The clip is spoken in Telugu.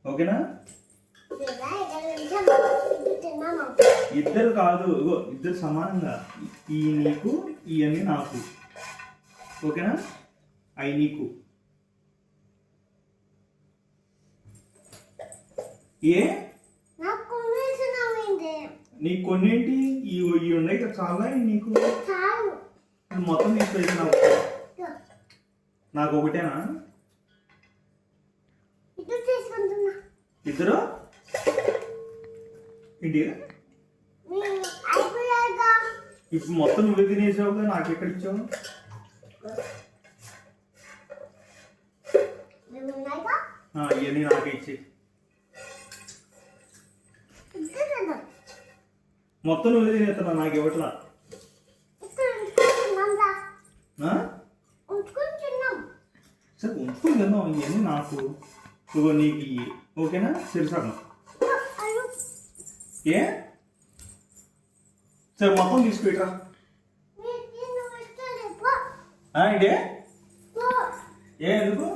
ఓకేనా? ఇద్దరు కాదు, ఇద్దరు సమానంగా. ఈ నీకు, ఇవన్నీ నాకు. ఓకేనా? అవి నీకు. ఏ నీకు కొన్నేంటి? ఇవి ఉన్నాయి కదా, చాలా నీకు మొత్తం తీసుకెళ్ళి నాకు ఒకటేనా? ఇద్దరు ఏంటి? ఇప్పుడు మొత్తం నువ్వే తినేసావు కదా, నాకు ఎక్కడ ఇచ్చావు? ఇవన్నీ నాకే ఇచ్చేయి. మొత్తం నువ్వే తినేస్తున్నా, నాకు ఇవ్వట్లా. సరే ఉంచుకుని తిందాం, ఇవన్నీ నాకు, ఇగో నీకు ఇవి. ఓకేనా? సరిసగం. ఏ సరే మొత్తం తీసుకురా. ఇదే ఏ ఎందుకు?